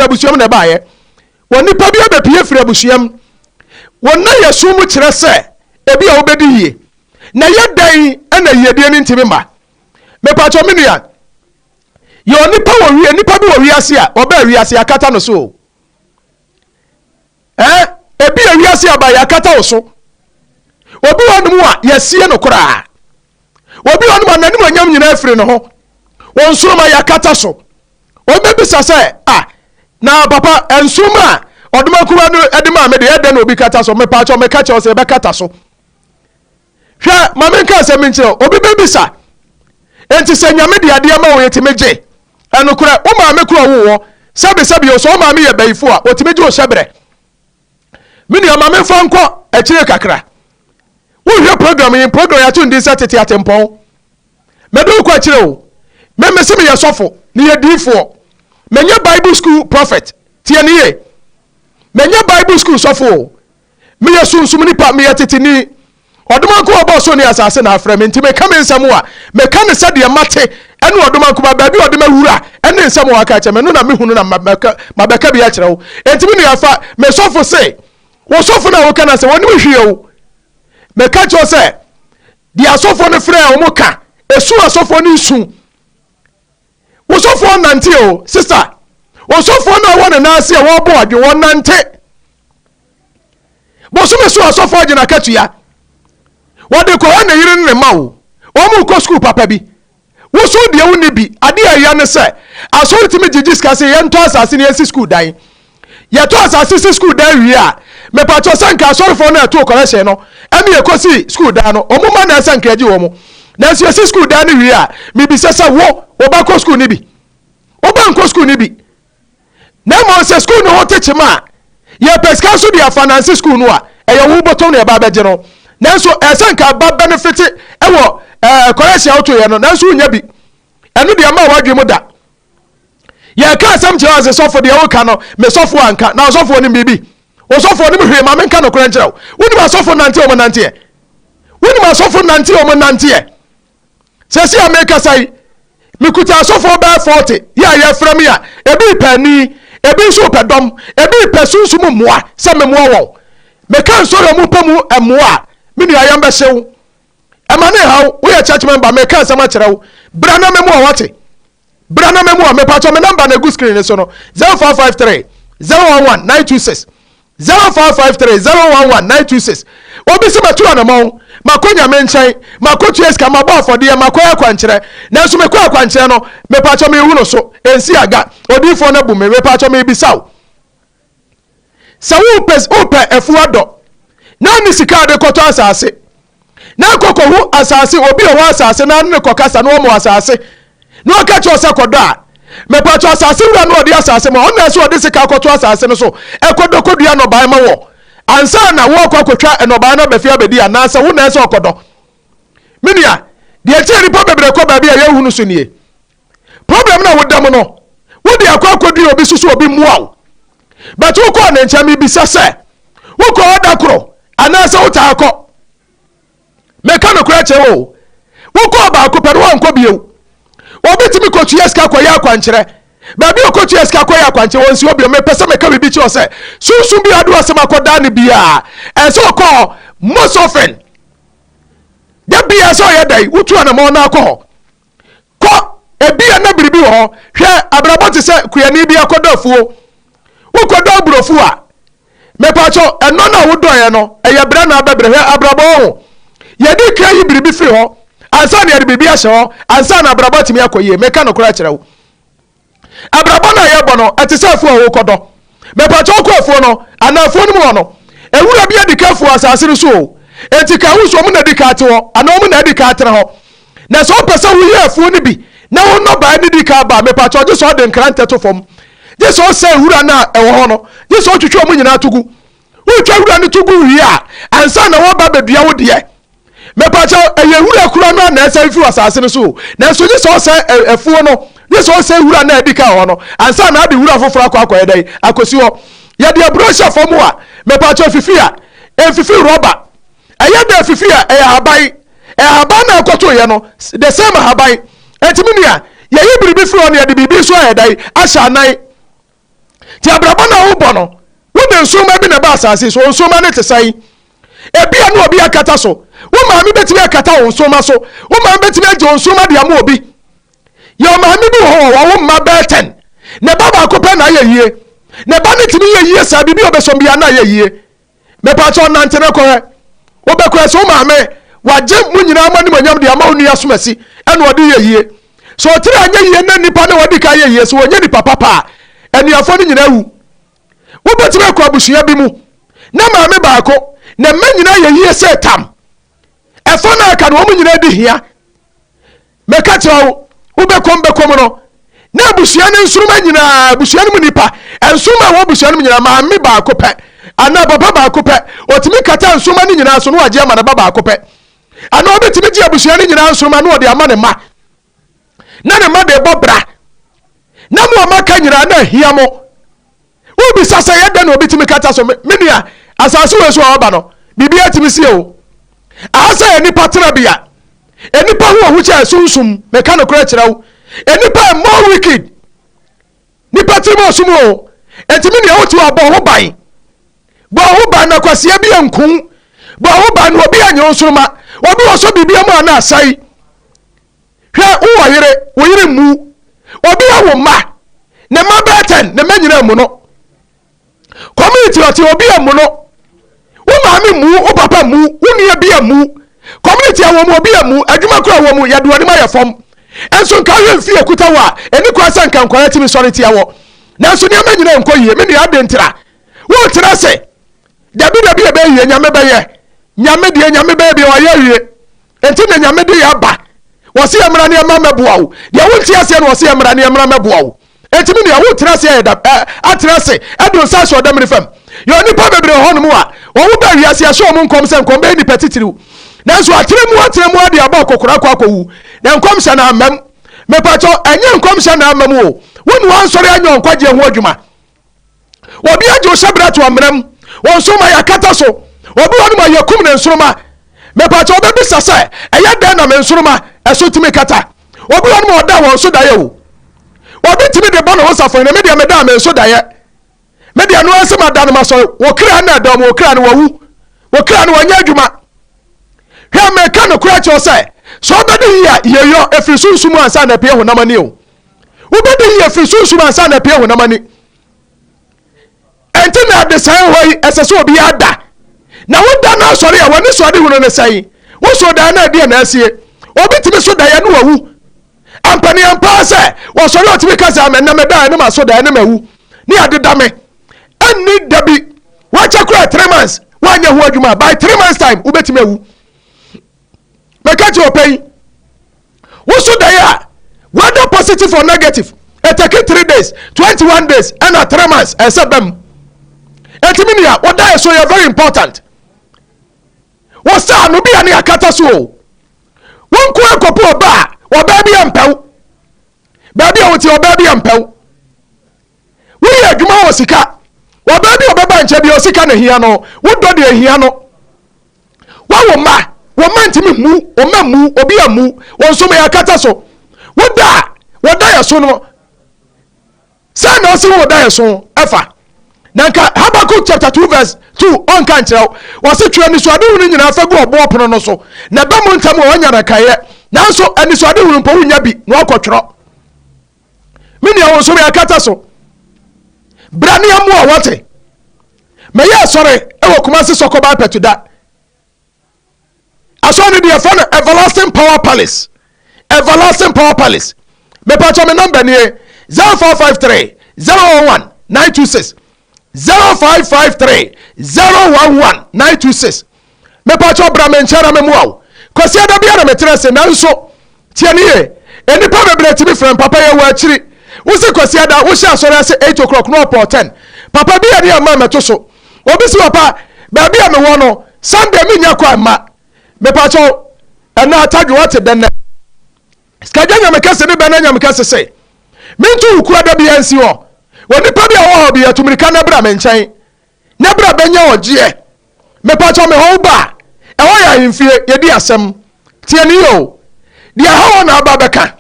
abusuam na baaye woni pa bi abepie firi abusuam wonna yesu mu kire se ebi a obedi yie na yedan na yedie ni ntimi ma me pa cho menua yo nipa wo wie nipa bi wo wiase a oba wiase akata no so ebi a wiase aba ya akata wo so obi wonu a yesie no kora obi wonu ma nanim anyam nyina afiri no ho won suro ma ya akata so obi bisa se na papa ensuma oduma kuwa no edima me de ede na obi kata so me pa cho me kacha so e be kata so hwa ma me nka se me nche obi be bisa enti se nyame de ade ma wo yetimeje eno kura o ma me kura wo sabe o so ma me ye baifo a otimeje o shebre mini o ma me fa nko e kire kakra wo hwe program ya tun dis Tete Atimpon me do ko kire o me se me ye sofo ni ye difo menye Bible school prophet tie ni ye menye Bible school sofo me ye sunsum ni pa me ye tete ni odomanko obo so ni asase na afra me ntime ka me nsam a me ka ne sade mate ene odomanko ba bi odoma wura ene nsam wa ka che me no na me hunu na mabeka bi a kire wo entime ni afa me sofo se wo sofo na wo kana se woni hwie wo me ka cho se di asofo ne frɛ wo mo ka esu asofo ni su wo sofo nante o sister wo sofo na wo ne na ase wo bo adwe wo nante bo so me su asofo agina katua wode ko na yire ne ma wo mu ko school papa bi wo so de wo ne bi ade ya ne se asoriti me jiji ska se ye nto asase ne esi school dan ye to asase si school dan wi a me pa cho sanka asorifo na to correction no emi ye ko si school dan no omo ma na sanka agi wo mu na si esi school dan wi a me bi sesa wo ba ko school ni bi oba nko school ni bi na mo se school no hoteche ma ye peska so dia finance school no a eye wo botom na e ba beje no nanso esanka ba benefit ewo correction auto ye no nanso nya bi enu de ma wadwe mu da ye ka asam che was sofo de wo ka no me sofo anka na sofo ni bibi o sofo ni hwe ma me nka no kora nkyerɛw woni ma sofo nante o mo nante e woni ma sofo nante o mo nante e sesi america sai me kuta sofo ba 40 ya ye frame ya ebi pani ebi so pedom ebi pesunsu mu moa se me moa wo me kan so mu pamu emoa mini ayam be hyew emane haw wo ye church member me kan sama kyerɛw bra na memo wate bra na memo me pa cho me number na go screen so no 0553 011 926 0553 011 926 obi se matu anamon makonya me nkyɛn makotu eska mabɔ afɔde makoya kwankyerɛ na so me kwa kwankyerɛ no me pa cho me hu no so ensi aga odifo na bu me pa cho me bisaw sawu pes opa efuado na ni sika de koto asase na kokohu asase obi o asase na ne kokasa na o mo asase na o ka cho se kodo a me pa cho asase wura na odi asase ma ona so odi sika koto asase no so ekodo kodua no ban ma wo ansa na wo kokotwa eno ban na befia bedi anasa wo na so okodo minia de etieri po bebre ko ba bia ye hu no so nie problem na wo dam no wo de akokodua obi susu obi muaw but wo ko na nchami bi sase wo ko oda kro anasa wo ta akọ meka no kura chewo wo ko ba akọ pedo anko bieu obi timi ko tuyeska ko ya kwankyere ba bi ko tuyeska ko ya kwankyere wonsi obi me pese meka bibi che o se sunsun bi adu asema akoda ne bia so ko most often da bia so ye dai utu ana mo na akọ ko ebia na biribi ho hwe abrabọ te se kuyani bia akoda fuo wo koda burofu a me pacho eno na wo doye no eye bra na abebre he abrabo ho ye di kra yi biribi firi ho ansa na ye biribi ahye ho ansa na abrabo timi akoye me ka no kora kire wo abrabo na ye bo no etese afu wo kodo me pacho ko afu no ana afu no mo no ewura bia di ka afu asase so enti ka wo so mo na di ka ate ho ana mo na di ka ate ho na so pesa wo ye afu ni bi na wo no ba ni di ka ba me pacho je so de nkrante to fom Yeso say wura na ewo ho no yeso twetwe omo nyina tugu wo twa wura ni tugu wi a ansa na wo ba bedua wo de me pa cha eye wura kura na esa fi asase no so na so yeso say efuo no yeso say wura na edika ho no ansa na ade wura foforo akọ dai akosi ho ye de brochure fo mo a me pa cha fifi a enfifi rubber eye de fifi a habai na akoto ye no the same habai entimi nia ye yibiribi fro no ye de bibi so dai asha nan ti abrabɔ na wo bɔ no wo de nsoma bi na ba asase so nsoma ne te sai ebi anu obi akata so wo maami betimi akata wo nsoma so wo maami betimi agye nsoma de ama obi ye maami bi wo wo ma beten ne baba ko pe na ye yie ne ba ne timi ye yie sa bibi obesom bia na ye yie me pa cho nante ne ko he wo be ko so maami waje mu nyina ama ni manyam de ama onu asomasi ene ode ye yie so tiri anya yie na nipa na wodi ka ye yie so onye nipa papa eni afo ni nyina wu wo betimi ko abusua bi mu na maami ba ko na manyina ye yie se tam efo na aka no mu nyina di hia meka tirawo wo bekom no na abusua ne nsuruma nyina abusua ne mu nipa ensuma wo abusua ne nyina maami ba ko pe ana baba ba ko pe otimi kata nsuma ne nyina so no waje ama na baba ko pe ana obetimi gi abusua ne nyina nsuma no ode ama ne ma na ne ma de bobra na mo maka nyina na hia mo wo bi sasa ye da na obetimi kata so menua asase we so aba no bibia timi sie o asa ye nipa tena bia enipa ho hu cha sunsum meka no kura kirawo enipa more wicked nipa timi osumo entimi ne otu abo ho ban bo ho ban na kwase bia nkun bo ho ban no obi anyo nsuruma obi oso bibia mu ana asai hwe wo yire mu obi awo ma ne ma beten ne manyina mu no community oti obi amu no wo maami mu wo papa mu wo ne bia mu community awo mu obi amu adwuma kura wo mu yade wani ma yefom enso nka hwe mfi ekuta wa eni kwa san kan kwara timi sori ti awo nanso ne manyina nkoyie me ne adentira wo tira se dabi e be yie nyame be ye nyame be bi wa ye wie enti ne nyame de ya ba wo se amra ne ma meboa wo de wo ntia se ne wo se amra ne ma meboa wo enti me ne wo tira se atira se adon sa so dam ne fam yo ni pa bebre ho no mu a wo ba wiase a so mu nkom se nkom be ni petitiriw nanso atire mu ade aba kokora kwa kowu na nkom se na amam me pa cho enye nkom se na amam wo wonu wan sori anyo nkwaje ho adwuma obi aje o sebra to amram won so ma yakata so obi wonu ma yakum ne nsoroma me pa cho obi sasa eye den na me nsoroma eso timi kata obi wonu ma oda won so da ye wo obi timi de bono wosafo ne me de me da me so da ye me de anu anse ma da no ma so wo kra na da mo wo kra no wawu wo kra no wanya adwuma hwe me ka no kra cho se so obedi ya yeyo efrisunsumu ansa na pie ho namani o obedi ya efrisunsumu ansa na pie ho namani enti na de sai hoi eseso obi ada na woda na sori ya woni so de hu no ne sai wo so da na de na asie obi timi so da ya no wawu ampani ampa se wo sori otimi kasa me na me da na ma so da na mawu ni adeda me ani dabi wa chakura 3 months wanya hu adwuma by 3 months time ubetimi awu mekati opei wo so da ya whether positive or negative it take 3 days 21 days and 3 months esebem etiminia oda so you very important wo sa no bia ne akata so won ko ekopo oba oba bia mpew ba bia woti oba bia mpew wo ye adwuma wo sika oba bia obeba nche bia osika na hia no wo do de hia no wo ma ntimi mu o ma mu obi amu won so me akata so wo da ya so no sa na o se wo da ya so efa nanka Habakkuk chapter 2 verse 2 on kan kire wo se twa ni so ade hu nyina fa go obo pono no so na ba mu ntam wo nya na kaye nanso ani so ade hu mpo nya bi na okotwro mini ya wo so me akata so brani amu a wote me ya sore e wo kuma se sokoba petuda asoni de fo everlasting power palace me pa cho me number ni 0453 011 926 0553 011 926 me pa cho bra me nchara me muaw kwasi ada bia na me trese nanso tiani ye enipa bebre ti bi frem papa ye wa akiri wo se kwasi ada wo sha asore ase 8 o'clock no port 10 papa bia de ama me to so obi si papa ba bia me wo no Sunday me nya kwa ma me pa cho ena ataju wate denne skajanya me kase ne bana nya me kase se mintu ukura da bia nsi ho woni pa bia wo bia tumirika na bra me nchen na bra benya oje me pa cho me ho ba e wo ya himfie ye di asem tiani yo dia ha na aba beka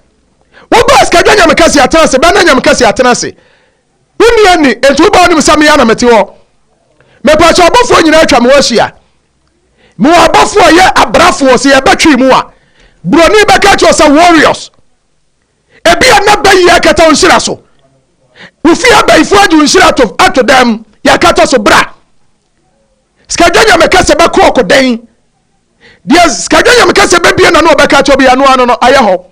wo ba skajanya me kase atenase bana nya me kase atenase wo wuni ani entu ba onim sam ya na mete ho me pa cho abofo nyina atwa me wahia me abofo ye abrafo se ye betwi mu a broni be ka cho sa warriors ebi na bayi akata onhira so ufi abaifo aju onhira to dem ya kata so bra skadanya me kase be ko den dia skadanya me kase be bia na no be ka cho bia no ano no aye ho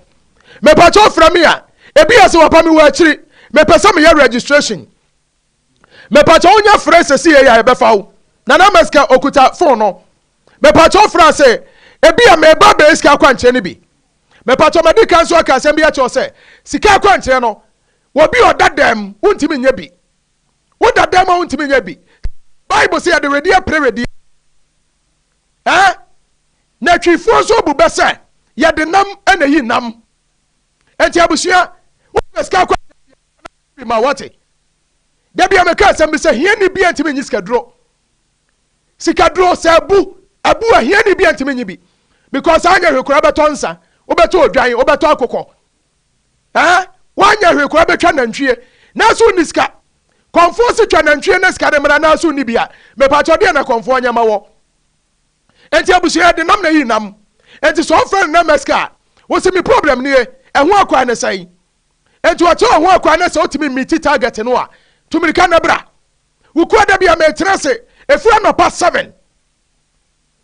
me pa cho fra me a ebi ase wapa me wa akiri me pesa me registration me pa cho onya frase se ya be fawo na na meska okuta phone no me pa cho frase ebi a me ba be ska kwanche ne bi me pa cho me di kan so aka asem bia cho se sika kwanche no wo bi odadam untimi nya bi wo dadam untimi nya bi bible say the ready pray ready na twifo so bu be se ye de nam na yi nam enti abusua wo ska kwanche ma wate da bia me ka asem bi se hia ni bia ntimi nyi sikadro se abu a hia ni bia ntimi nyi bi because anya hwekura beto nsa obeto odwan obeto akokọ wanya hwekura betwa nantwie na so niska konfo se twa nantwie na ska de mra na so ni bia me pa chode na konfo anya mawo enti abusia de nam na yi nam enti so friend na meska wo se mi problem ni ehun akwa na sai enti wo che ehun akwa na sai otimi meet target no a tumirika na bra wo kwa da bia me trese efu anopa 7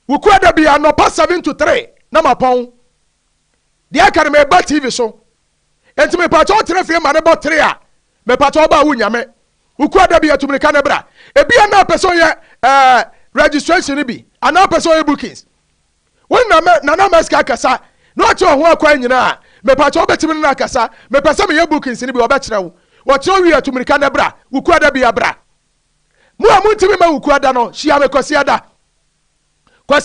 wo kwa da bia anopa 7 to 3 na mapon dia kan me ba tv so enti me pa cho tre fie ma ne bo 3 a me pa cho ba wu nyame wo kwa da bia tumirika na bra e bia na person ye registration bi ana person ye bookings won na meska kasa no cho ho akwa nyina me pa cho betimi na kasa me pesa me ye bookings ni bi oba kire wo wo cho wi atumirika na bra wo kwa da bia bra mu amuntimi ma wo kwa da no hia me kwasi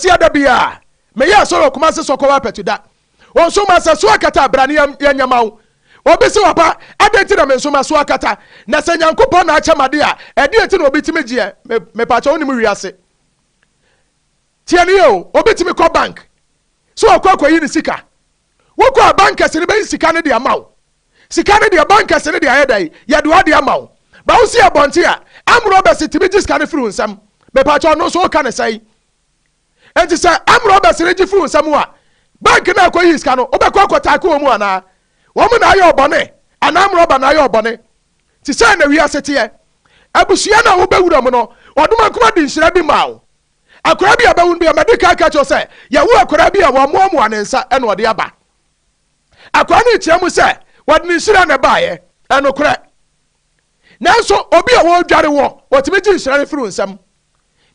ada bia me ya soro kuma se sokọ wa petuda on so ma se so akata bra ne ya nyamawo obi se wapa adenti na me so ma so akata na se nyankopon na achamade a edi enti na obi timi gie me pa cha onim wiase tiani o obi timi ko bank so akwa yi ni sika wo ko bank ase ne be sika ne de amawo sika ne de bank ase ne de ayedai ya do ade amawo ba wo si abonte a amro be se timi sika ne furu nsam me pa cha no so ka ne sai enti se amro be se ne ji furu nsam a bank na akwa yi sika no obekọ akọta ka omu ana wo mu na ayo obone ana amro ba na ayo obone ti se na wi asete ye abusua na wo bewura mu no oduma kuma di nhira bi mawo akora bi abawun bi amedika ka cho se ya wo akora bi a wo mo anensa e no de aba akora ni kire mu se wodi nhira na ba ye eno kora nanso obi a wo dware wo timi ji nhira ne furu nsam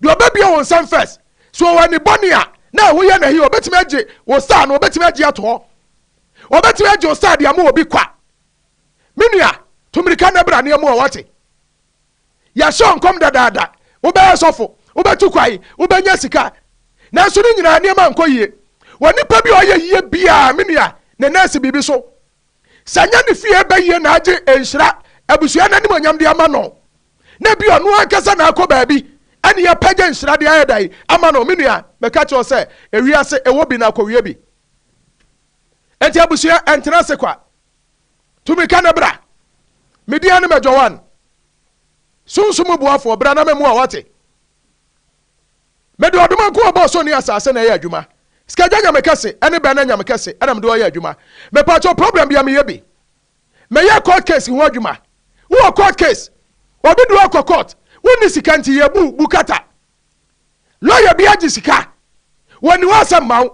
di obabi wo nsam first so wani bonia na wo ye na hi obetimi age wo star no obetimi age ato obetimi age wo star dia mo obi kwa menua tumirika na bra ne mo wate ya sho nkom dada wo be sofo wo betu kwai wo benya sika na so ni nyina ne ma nkoyie woni pa bi oye yie bia menua ne nurse bibi so sanya ne fie be yie na age enhira abusua na nim onyam de ama no na bi ono ankasa na akoba bi ani ya page nhira de ayedai ama no menua me ka cho se ewiase ewo bi na akowie bi enti abusua entena se kwa tumika na bra media ne mejowan sunsumu buafo bra na memu awate medo oduma ko obo so ni asase na ya adwuma skaganya mekase ene be na nya mekase ana mdo ya adwuma me pa cho problem bia me yebi me ya court case ho adwuma wo court case obi do akọ court woni sikanti ye bukata lawyer bi agi sika woni wasam maw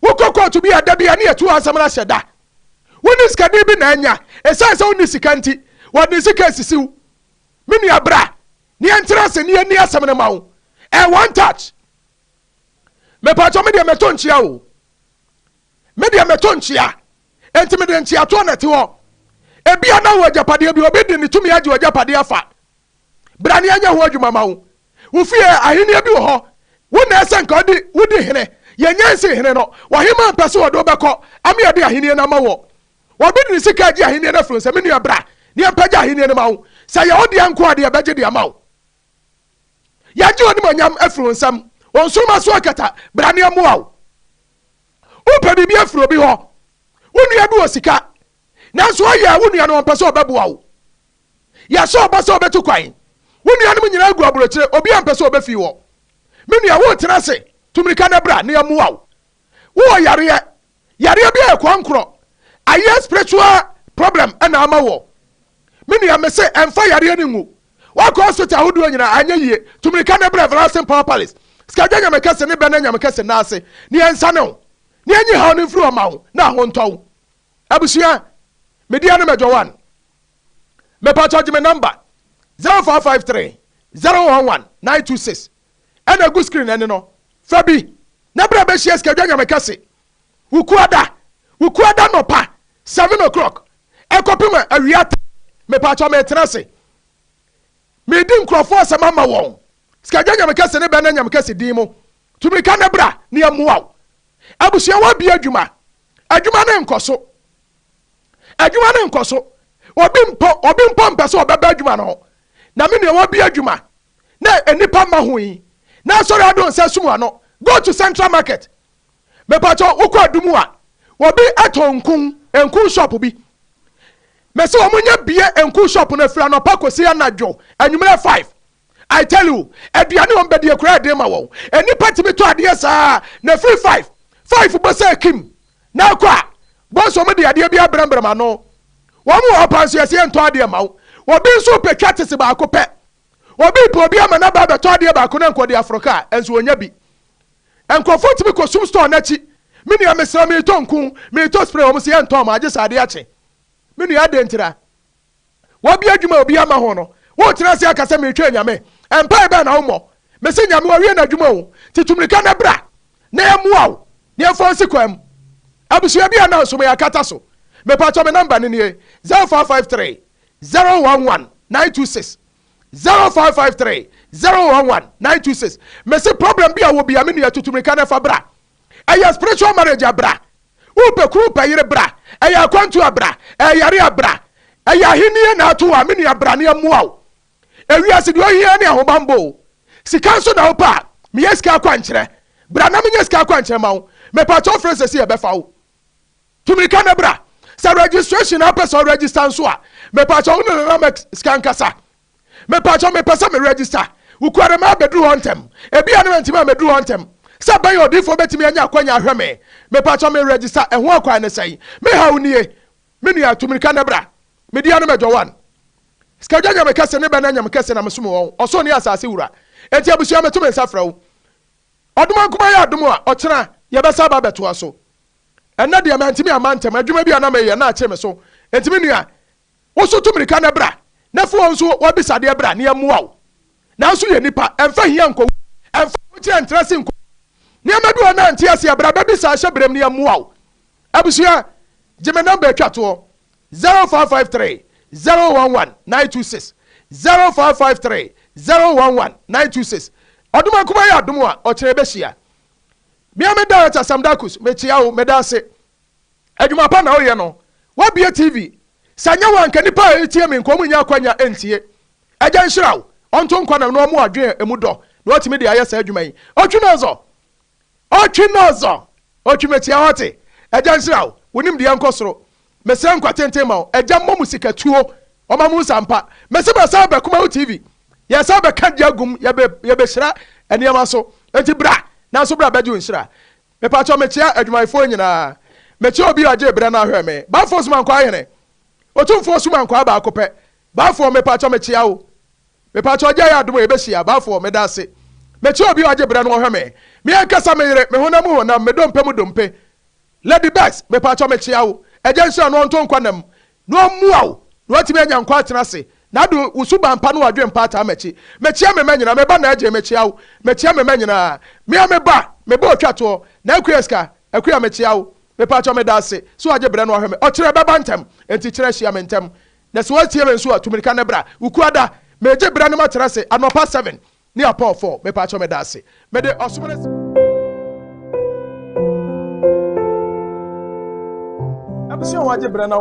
wo court bi adabia na yetu asam na sheda woni skadi bi na anya esanse woni sikanti woni sika sisiw mini abra ni entrance ni ani asam na maw one touch me pa cho me de metonchia o me de metonchia enti me de nchia to na te ho ebia na wo japade bi obi de ni tumi agi wo japade afa brani anya ho adwuma mawo wo fie ahene bi wo ho wo na ese nka wodi hene ye nyanse hene no wo hema mpese wo do beko ame de ahene na mawo wo bi de sika agi ahene na fro se me nua bra ni ampaja ahene na mawo sa ye odi anko ade abeje de mawo ya ji oni manyam afro nsam won so ma so akata brani amuawo wo pa bi afro bi ho wo nua bi wo sika na so ya wo nua no mpese obeboa wo ya so obaso obetu kwan wonu ya no nyina agu abrochire obi ampese obefi wo menu ya wo tena se tumirika na bra na yamuwa wo yare bia ekwankro aye spiritual problem ana ama wo menu ya mese emfa yare ni ngu wako hospital hodo nyina anya yie tumirika na bra everlasting power palace skaja nya mekase ne bena nya mekase na ase ni ensa ne ni enyi ha no mfiri oma wo na ho ntow abusua media no mejo 1 me pa charge me number 0453 011 926 ana go screen ene no fabi na bra be share skaja nya mekase wukuada no pa 7 o'clock ekopima awia me pa charge me tenase me di nkrofo asema ma won skaja nya mekase ne bena nya mekase di mu tumirika na bra ne amuwa abusua wa bi adwuma ne nkoso obi mpo mpese obeba adwuma no na me ne wa bi adwuma na enipa ma hoyi na sorry adon se sumu ano go to Central Market me pacho ukwa dumu a obi eto nkun shop bi me se omunya bie nkun shop na fira no pa kosi anadwo anwumere 5 I tell you aduane on bede ekura de ma wo enipa timi to ade saa na free 5 bosa kim na kwa boso me de ade bia brambram no wo mu opanso yesi ento ade ma wo obi nso petwa tese ba akopɛ obi po obi ama na ba beto ade ba ko na nkodi Africa enso onya bi enkofo timi ko sum store na chi mini ya mesra me to nkun me to spray wo se ento ma age sade ache mini ya de ntira wo bi adwuma obi ama ho no wo tira se akasa me twa nyame empa ebe na wo mo me se nyame wo wie na adwuma wo titumrika na bra na yamuwa wo ne fonsi kwam abusua bia na so me yakata so me pacho me number ni 0453 011 926 0553 011 926 me se problem bia wo bia me ne tutumrika na fa bra aya spiritual marriage abra wo pe kru pe yire bra aya kwantu abra yare abra aya hinie na ato wa me ne abra ne yamuwa wo ewiase de ohia ne ahobambo sikanso na opa me yeska kwankyere bra na me yeska kwankyere mawo me pacho francis e befa wo tumirika na bra sa registration na person register nso a me pacho no na me scan kasa me pacho me pesa me register ukware ma bedru hontem ebia na ntima bedru hontem sa ban yo difo betimi anya kwanya ahweme me pacho me register ehwo akwa ne sai me hawnie me nua tumirika na bra me dia no mejo 1 skaja nya me kase ne bana nya me kase na mesumo won oso ne asase wura enti abusua meto me nsafra wo oduma kuma ya adumu a ochena ye besa ba beto aso enna de amantimi amantem adwuma bia na me ye na ache me so enti me nua wo so tumirika na bra na fu won so wo bisade bra ne amuwa wo na so ye nipa emfa hia nko emfa kire entrese nko ne amadu na anti ase bra ba bisa hye brem ne amuwa wo abusua jeme number atwato 0553 011 926 0553 011 926 oduma kuma ya adumu a ochere behia bia me director Samdakus me chia wo me da se adwuma pa na oye no wa bia TV sanya wa nka nipa etie me nkomu nya kwanya entie agya nhiraw onto nkwana no mu adwen emu do na otimi de aye sa adwuma yi otwi me tia hote agya nhiraw wonim de yankosoro me se nkwa tenten ma agya momu sikatuo omamu sampa me se ba sa ba KUMAWOOD TV ya sa ba kan diagum ya be hira eniama so enti bra na so bra baju nhira me pa cho me chia adwumaifo nyina me chia obi age bra na hwe me ba fo suma nkwa ahene otumfo suma nkwa ba akopɛ ba fo me pa cho me chia wo me pa cho ja ya adum e be hia ba fo me da se me chia obi age bra na hwe me ankasa me yire me honam me dompe mu dompe lady bags me pa cho me chia wo eje nhira no onto nkwa nam no muwa wo no atimi anya nkwa atena se na do usuba mpa no wadwe mpa ata mechi mechia me manyina me ba na age mechia wo mechia me manyina me ba otwato na akueska akuya mechia wo me pa cho me da se so age bre no hwe me o kire beba ntem enti kire hia me ntem na se watie me nso atumirika na bra ukuada me age bre no ma tera se anopa 7 ni apon 4 me pa cho me da se me de osumene abisi o age bre na